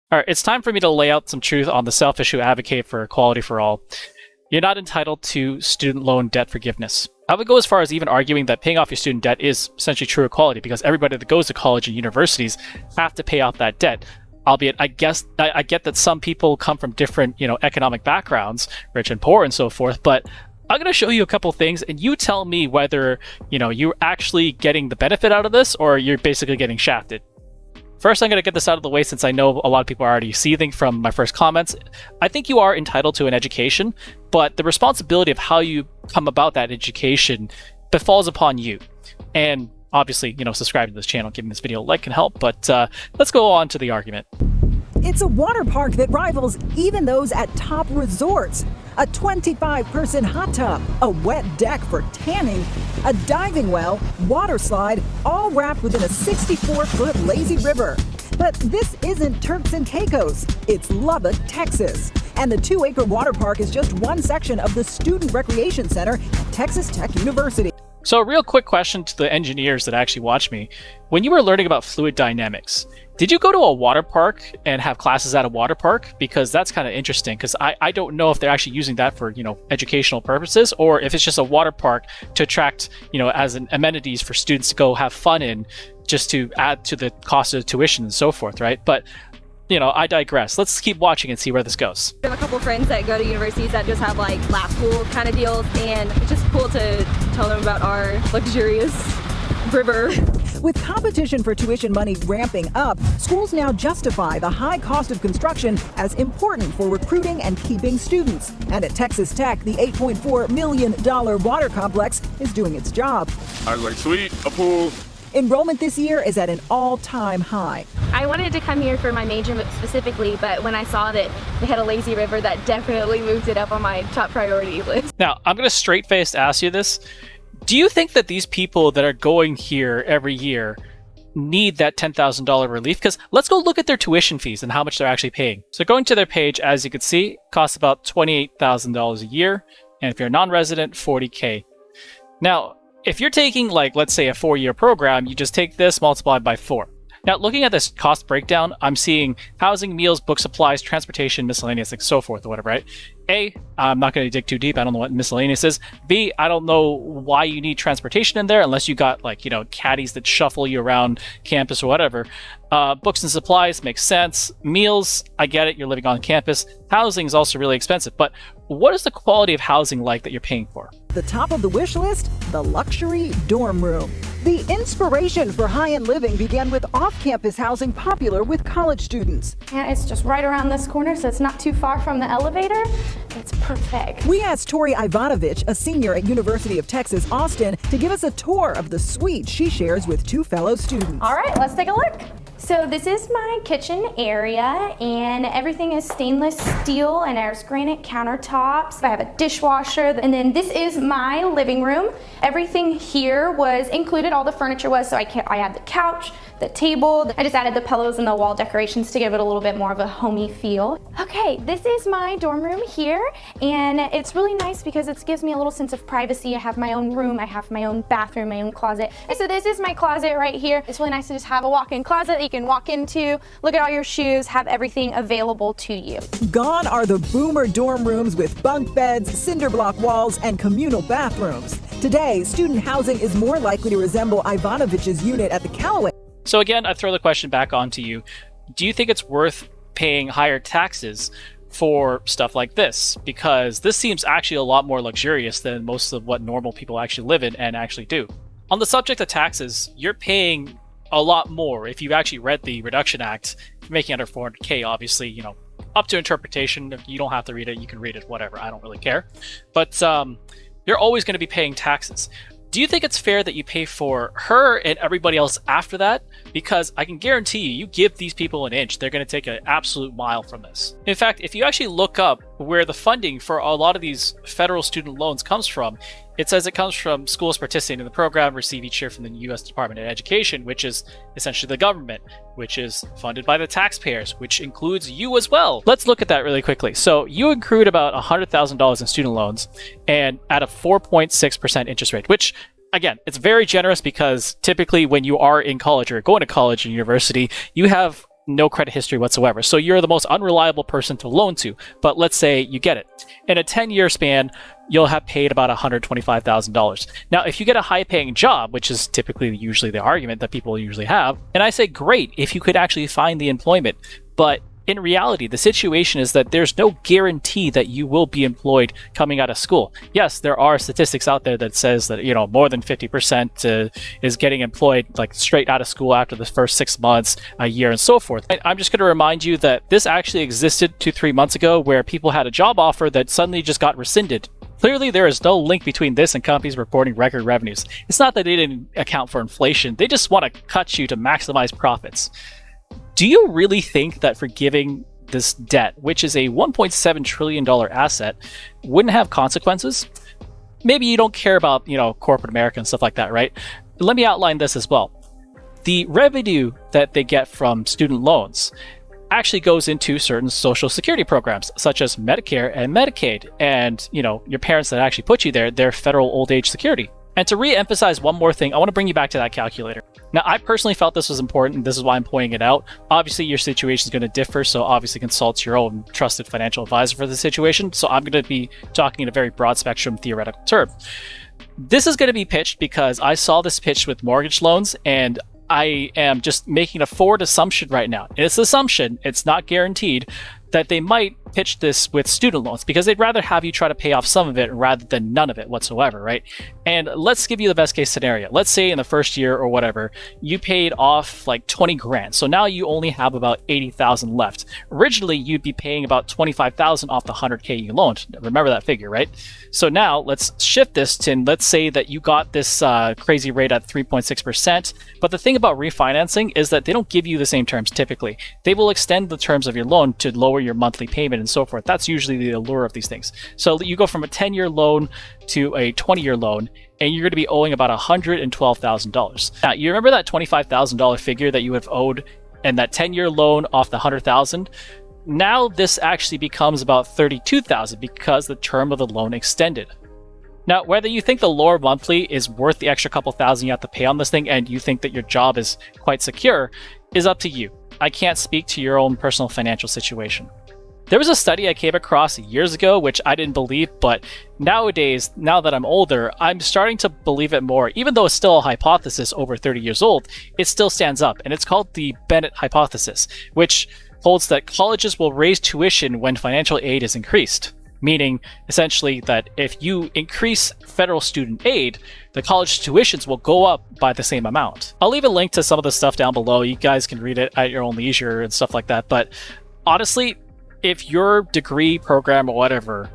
All right, it's time for me to lay out some truth on the selfish who advocate for equality for all. You're not entitled to student loan debt forgiveness. I would go as far as even arguing that paying off your student debt is essentially true equality, because everybody that goes to college and universities have to pay off that debt. Albeit, I get that some people come from different, economic backgrounds, rich and poor and so forth, but I'm going to show you a couple things, and you tell me whether, you're actually getting the benefit out of this or you're basically getting shafted. First, I'm going to get this out of the way since I know a lot of people are already seething from my first comments. I think you are entitled to an education, but the responsibility of how you come about that education befalls upon you. And obviously, subscribe to this channel, giving this video a like can help, but let's go on to the argument. It's a water park that rivals even those at top resorts. A 25-person hot tub, a wet deck for tanning, a diving well, water slide, all wrapped within a 64-foot lazy river. But this isn't Turks and Caicos, it's Lubbock, Texas. And the 2-acre water park is just one section of the Student Recreation Center at Texas Tech University. So a real quick question to the engineers that actually watch me. When you were learning about fluid dynamics, did you go to a water park and have classes at a water park? Because that's kind of interesting, because I don't know if they're actually using that for, educational purposes, or if it's just a water park to attract, as an amenities for students to go have fun in, just to add to the cost of tuition and so forth, right? But I digress. Let's keep watching and see where this goes. I have a couple friends that go to universities that just have like lap pool kind of deals, and it's just cool to tell them about our luxurious river. With competition for tuition money ramping up, schools now justify the high cost of construction as important for recruiting and keeping students. And at Texas Tech, the $8.4 million water complex is doing its job. I was like, sweet, a pool. Enrollment this year is at an all-time high. I wanted to come here for my major specifically, but when I saw that they had a lazy river, that definitely moved it up on my top priority list. Now, I'm going to straight-faced ask you this. Do you think that these people that are going here every year need that $10,000 relief? Because let's go look at their tuition fees and how much they're actually paying. So going to their page, as you can see, it costs about $28,000 a year. And if you're a non-resident, $40K. Now, if you're taking, let's say a 4-year program, you just take this multiplied by 4. Now, looking at this cost breakdown, I'm seeing housing, meals, book supplies, transportation, miscellaneous, so forth or whatever, right? A, I'm not going to dig too deep. I don't know what miscellaneous is. B, I don't know why you need transportation in there unless you got caddies that shuffle you around campus or whatever. Books and supplies makes sense. Meals, I get it. You're living on campus. Housing is also really expensive. But what is the quality of housing like that you're paying for? The top of the wish list, the luxury dorm room. The inspiration for high-end living began with off-campus housing popular with college students. And it's just right around this corner, so it's not too far from the elevator. It's perfect. We asked Tori Ivanovich, a senior at University of Texas, Austin, to give us a tour of the suite she shares with 2 fellow students. All right, let's take a look. So this is my kitchen area, and everything is stainless steel, and there's granite countertops. I have a dishwasher, and then this is my living room. Everything here was included, all the furniture was, so I had the couch, the table. I just added the pillows and the wall decorations to give it a little bit more of a homey feel. Okay, this is my dorm room here, and it's really nice because it gives me a little sense of privacy. I have my own room, I have my own bathroom, my own closet. And so this is my closet right here. It's really nice to just have a walk-in closet that you can walk into, look at all your shoes, have everything available to you. Gone are the boomer dorm rooms with bunk beds, cinder block walls, and communal bathrooms. Today, student housing is more likely to resemble Ivanovich's unit at the Callaway. So again, I throw the question back onto you. Do you think it's worth paying higher taxes for stuff like this? Because this seems actually a lot more luxurious than most of what normal people actually live in and actually do. On the subject of taxes, you're paying a lot more if you actually read the Reduction Act. If you're making under 400K, obviously, up to interpretation. If you don't have to read it, you can read it, whatever. I don't really care. But you're always going to be paying taxes. Do you think it's fair that you pay for her and everybody else after that? Because I can guarantee you give these people an inch, they're going to take an absolute mile from this. In fact, if you actually look up where the funding for a lot of these federal student loans comes from, it says it comes from schools participating in the program receive each year from the U.S. Department of Education, which is essentially the government, which is funded by the taxpayers, which includes you as well. Let's look at that really quickly. So you accrued about $100,000 in student loans and at a 4.6% interest rate, which again, it's very generous because typically when you are in college or going to college and university, you have no credit history whatsoever. So you're the most unreliable person to loan to. But let's say you get it. In a 10-year span, you'll have paid about $125,000. Now, if you get a high-paying job, which is typically usually the argument that people usually have, and I say great if you could actually find the employment, but in reality, the situation is that there's no guarantee that you will be employed coming out of school. Yes, there are statistics out there that says that, more than 50% is getting employed like straight out of school after the first 6 months, a year, and so forth. I'm just going to remind you that this actually existed 2-3 months ago where people had a job offer that suddenly just got rescinded. Clearly, there is no link between this and companies reporting record revenues. It's not that they didn't account for inflation. They just want to cut you to maximize profits. Do you really think that forgiving this debt, which is a $1.7 trillion asset, wouldn't have consequences? Maybe you don't care about, corporate America and stuff like that, right? Let me outline this as well. The revenue that they get from student loans actually goes into certain social security programs, such as Medicare and Medicaid. And, your parents that actually put you there, they're federal old age security. And to re-emphasize one more thing, I want to bring you back to that calculator. Now, I personally felt this was important. This is why I'm pointing it out. Obviously, your situation is going to differ, so obviously consult your own trusted financial advisor for the situation. So I'm going to be talking in a very broad spectrum theoretical term. This is going to be pitched because I saw this pitched with mortgage loans, and I am just making a forward assumption right now. It's an assumption, it's not guaranteed, that they might pitch this with student loans because they'd rather have you try to pay off some of it rather than none of it whatsoever, right? And let's give you the best case scenario. Let's say in the first year or whatever, you paid off like 20 grand. So now you only have about 80,000 left. Originally, you'd be paying about 25,000 off the 100K you loaned. Remember that figure, right? So now let's shift this to, let's say that you got this crazy rate at 3.6%. But the thing about refinancing is that they don't give you the same terms typically. They will extend the terms of your loan to lower your monthly payment and so forth. That's usually the allure of these things. So you go from a 10-year loan to a 20-year loan, and you're going to be owing about $112,000. Now, you remember that $25,000 figure that you have owed and that 10-year loan off the $100,000? Now this actually becomes about $32,000 because the term of the loan extended. Now, whether you think the lower monthly is worth the extra couple thousand you have to pay on this thing and you think that your job is quite secure is up to you. I can't speak to your own personal financial situation. There was a study I came across years ago, which I didn't believe, but nowadays, now that I'm older, I'm starting to believe it more. Even though it's still a hypothesis over 30 years old, it still stands up, and it's called the Bennett hypothesis, which holds that colleges will raise tuition when financial aid is increased. Meaning, essentially, that if you increase federal student aid, the college tuitions will go up by the same amount. I'll leave a link to some of the stuff down below. You guys can read it at your own leisure and stuff like that. But honestly, if your degree program or whatever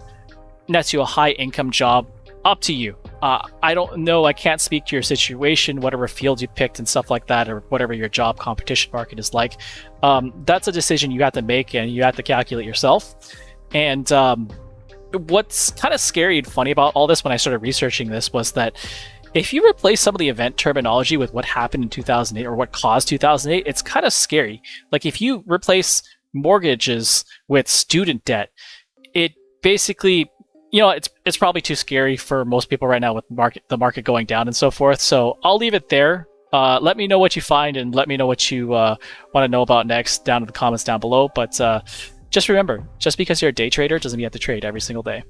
nets you a high income job, up to you. I don't know. I can't speak to your situation, whatever field you picked and stuff like that, or whatever your job competition market is like. That's a decision you have to make and you have to calculate yourself. And what's kind of scary and funny about all this when I started researching this was that if you replace some of the event terminology with what happened in 2008 or what caused 2008, it's kind of scary. Like if you replace mortgages with student debt, it basically, it's probably too scary for most people right now with the market going down and so forth. So I'll leave it there. Let me know what you find and let me know what you want to know about next down in the comments down below. But just remember, just because you're a day trader doesn't mean you have to trade every single day.